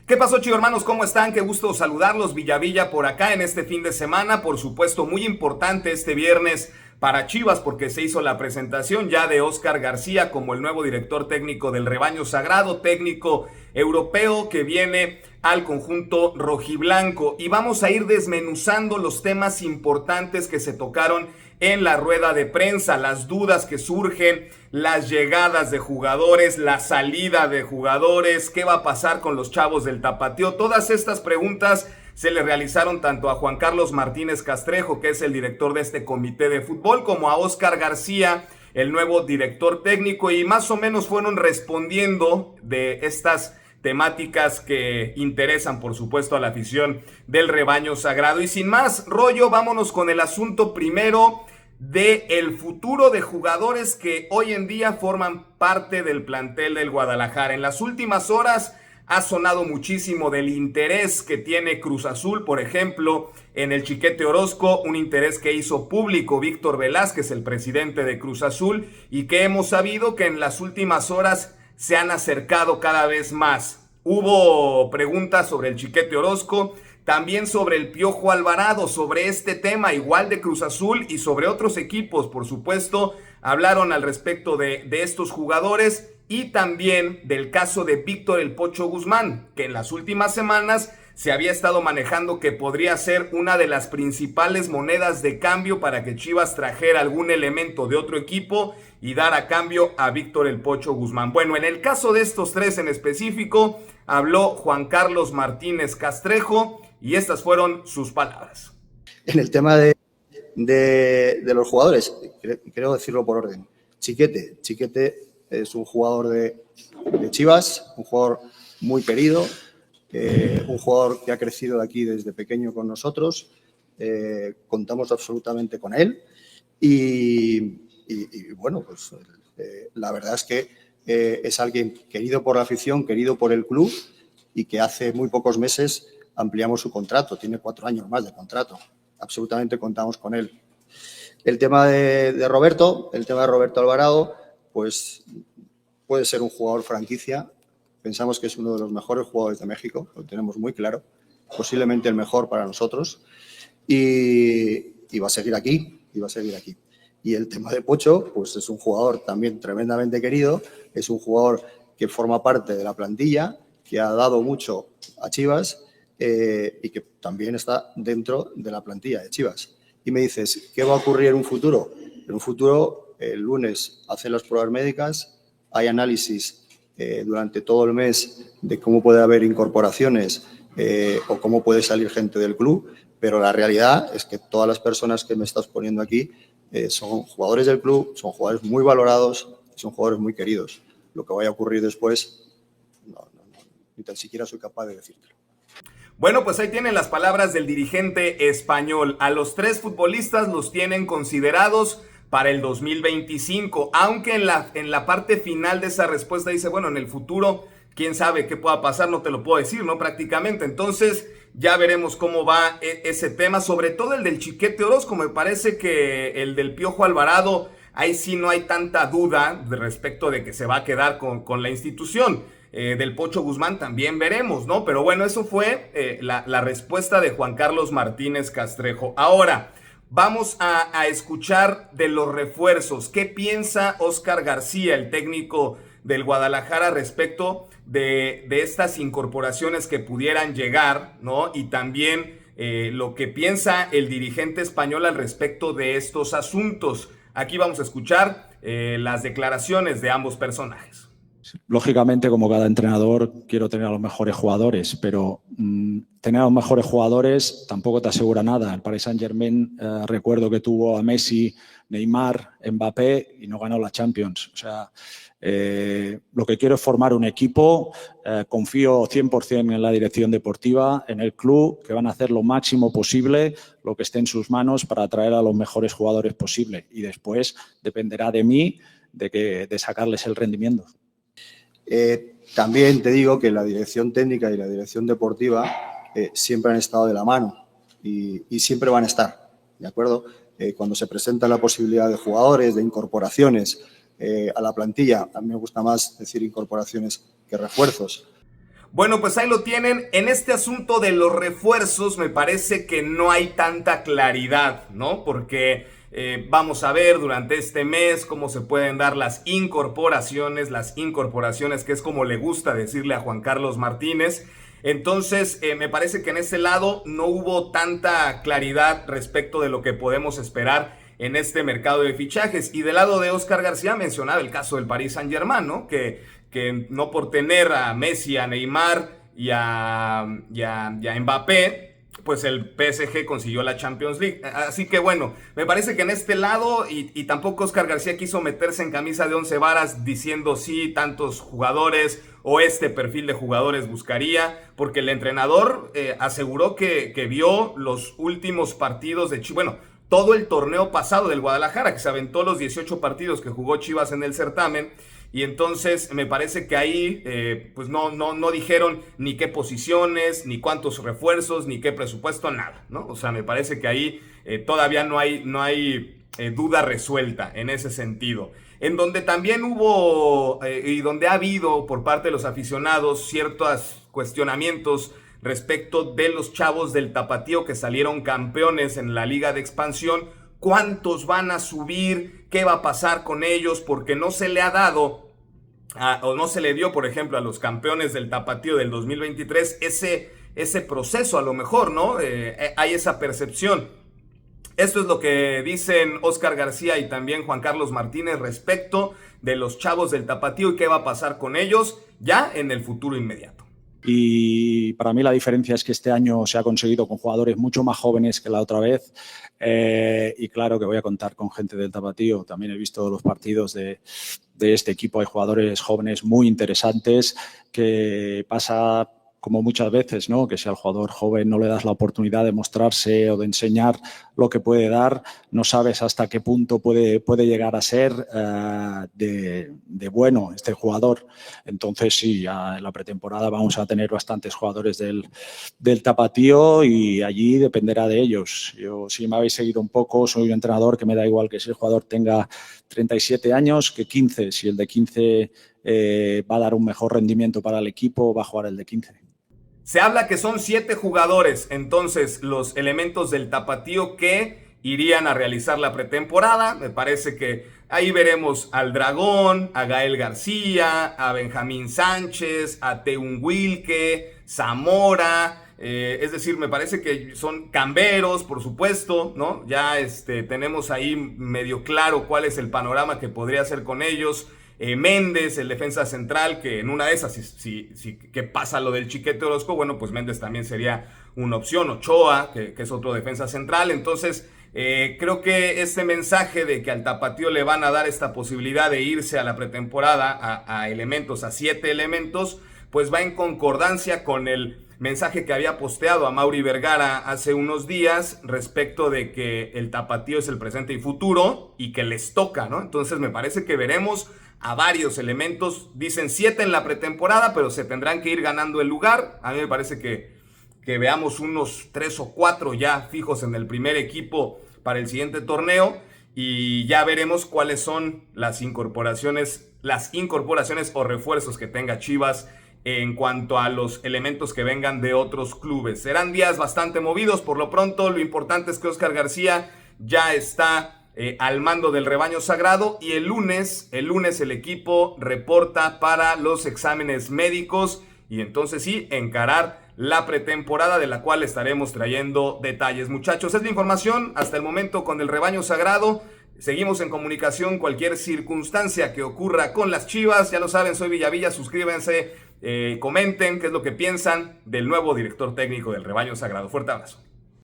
¿Qué pasó, chido hermanos? ¿Cómo están? Qué gusto saludarlos. Villavilla por acá en este fin de semana. Por supuesto, muy importante este viernes para Chivas porque se hizo la presentación ya de Óscar García como el nuevo director técnico del Rebaño Sagrado, técnico europeo que viene al conjunto rojiblanco. Y vamos a ir desmenuzando los temas importantes que se tocaron en la rueda de prensa, las dudas que surgen, las llegadas de jugadores, la salida de jugadores, qué va a pasar con los chavos del Tapatío. Todas estas preguntas se le realizaron tanto a Juan Carlos Martínez Castrejo, que es el director de este comité de fútbol, como a Óscar García, el nuevo director técnico, y más o menos fueron respondiendo de estas temáticas que interesan, por supuesto, a la afición del Rebaño Sagrado. Y sin más rollo, vámonos con el asunto primero de el futuro de jugadores que hoy en día forman parte del plantel del Guadalajara. En las últimas horas ha sonado muchísimo del interés que tiene Cruz Azul, por ejemplo, en el Chiquete Orozco, un interés que hizo público Víctor Velázquez, el presidente de Cruz Azul, y que hemos sabido que en las últimas horas se han acercado cada vez más. Hubo preguntas sobre el Chiquete Orozco, también sobre el Piojo Alvarado, sobre este tema igual de Cruz Azul y sobre otros equipos, por supuesto, hablaron al respecto de estos jugadores y también del caso de Víctor El Pocho Guzmán, que en las últimas semanas se había estado manejando que podría ser una de las principales monedas de cambio para que Chivas trajera algún elemento de otro equipo y dar a cambio a Víctor El Pocho Guzmán. Bueno, en el caso de estos tres en específico, habló Juan Carlos Martínez Castrejo y estas fueron sus palabras. En el tema de los jugadores, quiero decirlo por orden. Chiquete es un jugador de Chivas, un jugador muy querido, un jugador que ha crecido aquí desde pequeño con nosotros, contamos absolutamente con él y bueno, pues la verdad es que es alguien querido por la afición, querido por el club y que hace muy pocos meses ampliamos su contrato, tiene 4 años más de contrato, absolutamente contamos con él. El tema de Roberto Alvarado, pues puede ser un jugador franquicia, pensamos que es uno de los mejores jugadores de México, lo tenemos muy claro, posiblemente el mejor para nosotros y va a seguir aquí, Y el tema de Pocho, pues es un jugador también tremendamente querido, es un jugador que forma parte de la plantilla, que ha dado mucho a Chivas y que también está dentro de la plantilla de Chivas. Y me dices, ¿qué va a ocurrir en un futuro? En un futuro, el lunes hacen las pruebas médicas, hay análisis durante todo el mes de cómo puede haber incorporaciones o cómo puede salir gente del club, pero la realidad es que todas las personas que me estás poniendo aquí son jugadores del club, son jugadores muy valorados, son jugadores muy queridos. Lo que vaya a ocurrir después, ni tan siquiera soy capaz de decírtelo. Bueno, pues ahí tienen las palabras del dirigente español. A los 3 futbolistas los tienen considerados para el 2025, aunque en la parte final de esa respuesta dice, bueno, en el futuro, quién sabe qué pueda pasar, no te lo puedo decir, ¿no? Prácticamente. Entonces, ya veremos cómo va ese tema, sobre todo el del Chiquete Orozco. Me parece que el del Piojo Alvarado, ahí sí no hay tanta duda respecto de que se va a quedar con la institución. Del Pocho Guzmán también veremos, ¿no? Pero bueno, eso fue la respuesta de Juan Carlos Martínez Castrejo. Ahora, vamos a escuchar de los refuerzos. ¿Qué piensa Óscar García, el técnico del Guadalajara, respecto de estas incorporaciones que pudieran llegar, ¿no? Y también lo que piensa el dirigente español al respecto de estos asuntos. Aquí vamos a escuchar las declaraciones de ambos personajes. Lógicamente, como cada entrenador, quiero tener a los mejores jugadores, pero tener a los mejores jugadores tampoco te asegura nada. El Paris Saint-Germain, recuerdo que tuvo a Messi, Neymar, Mbappé y no ganó la Champions. O sea, lo que quiero es formar un equipo, confío 100% en la dirección deportiva, en el club, que van a hacer lo máximo posible, lo que esté en sus manos para atraer a los mejores jugadores posible. Y después dependerá de mí de sacarles el rendimiento. También te digo que la dirección técnica y la dirección deportiva siempre han estado de la mano y siempre van a estar, ¿de acuerdo? Cuando se presenta la posibilidad de jugadores, de incorporaciones a la plantilla, a mí me gusta más decir incorporaciones que refuerzos. Bueno, pues ahí lo tienen. En este asunto de los refuerzos me parece que no hay tanta claridad, ¿no? Porque vamos a ver durante este mes cómo se pueden dar las incorporaciones, que es como le gusta decirle a Juan Carlos Martínez. Entonces, me parece que en ese lado no hubo tanta claridad respecto de lo que podemos esperar en este mercado de fichajes. Y del lado de Óscar García mencionaba el caso del Paris Saint-Germain, ¿no? Que no por tener a Messi, a Neymar y a Mbappé, pues el PSG consiguió la Champions League. Así que bueno, me parece que en este lado, y tampoco Óscar García quiso meterse en camisa de 11 varas diciendo sí, tantos jugadores o este perfil de jugadores buscaría, porque el entrenador aseguró que vio los últimos partidos de Chivas, bueno, todo el torneo pasado del Guadalajara, que se aventó los 18 partidos que jugó Chivas en el certamen. Y entonces me parece que ahí pues no dijeron ni qué posiciones, ni cuántos refuerzos, ni qué presupuesto, nada, ¿no? O sea, me parece que ahí todavía no hay duda resuelta en ese sentido. En donde también hubo y donde ha habido por parte de los aficionados ciertos cuestionamientos respecto de los chavos del Tapatío que salieron campeones en la Liga de Expansión. ¿Cuántos van a subir? ¿Qué va a pasar con ellos? Porque no se le ha dado, o no se le dio, por ejemplo, a los campeones del Tapatío del 2023 ese proceso, a lo mejor, ¿no? Hay esa percepción. Esto es lo que dicen Óscar García y también Juan Carlos Martínez respecto de los chavos del Tapatío y qué va a pasar con ellos ya en el futuro inmediato. Y para mí la diferencia es que este año se ha conseguido con jugadores mucho más jóvenes que la otra vez. Y claro que voy a contar con gente del Tapatío. También he visto los partidos de este equipo. Hay jugadores jóvenes muy interesantes que pasa como muchas veces, ¿no? Que si al jugador joven no le das la oportunidad de mostrarse o de enseñar lo que puede dar, no sabes hasta qué punto puede llegar a ser de bueno este jugador. Entonces sí, ya en la pretemporada vamos a tener bastantes jugadores del Tapatío y allí dependerá de ellos. Yo, si me habéis seguido un poco, soy un entrenador que me da igual que si el jugador tenga 37 años que 15. Si el de 15 va a dar un mejor rendimiento para el equipo, va a jugar el de 15. Se habla que son 7 jugadores, entonces, los elementos del Tapatío que irían a realizar la pretemporada. Me parece que ahí veremos al Dragón, a Gael García, a Benjamín Sánchez, a Teun Wilke, Zamora. Es decir, me parece que son camberos, por supuesto, ¿no? Ya tenemos ahí medio claro cuál es el panorama que podría hacer con ellos. Méndez, el defensa central, que en una de esas, si que pasa lo del Chiquete Orozco, bueno, pues Méndez también sería una opción. Ochoa, que es otro defensa central. Entonces, creo que este mensaje de que al Tapatío le van a dar esta posibilidad de irse a la pretemporada a elementos, a 7 elementos, pues va en concordancia con el mensaje que había posteado a Mauri Vergara hace unos días respecto de que el Tapatío es el presente y futuro y que les toca, ¿no? Entonces me parece que veremos a varios elementos. Dicen 7 en la pretemporada, pero se tendrán que ir ganando el lugar. A mí me parece que veamos unos 3 o 4 ya fijos en el primer equipo para el siguiente torneo y ya veremos cuáles son las incorporaciones o refuerzos que tenga Chivas en cuanto a los elementos que vengan de otros clubes. Serán días bastante movidos. Por lo pronto, lo importante es que Óscar García ya está al mando del rebaño sagrado y el lunes el equipo reporta para los exámenes médicos y entonces sí, encarar la pretemporada de la cual estaremos trayendo detalles. Muchachos, es la información hasta el momento con el rebaño sagrado. Seguimos en comunicación, cualquier circunstancia que ocurra con las Chivas, ya lo saben, soy Villavilla, suscríbanse, comenten qué es lo que piensan del nuevo director técnico del rebaño sagrado. Fuerte abrazo.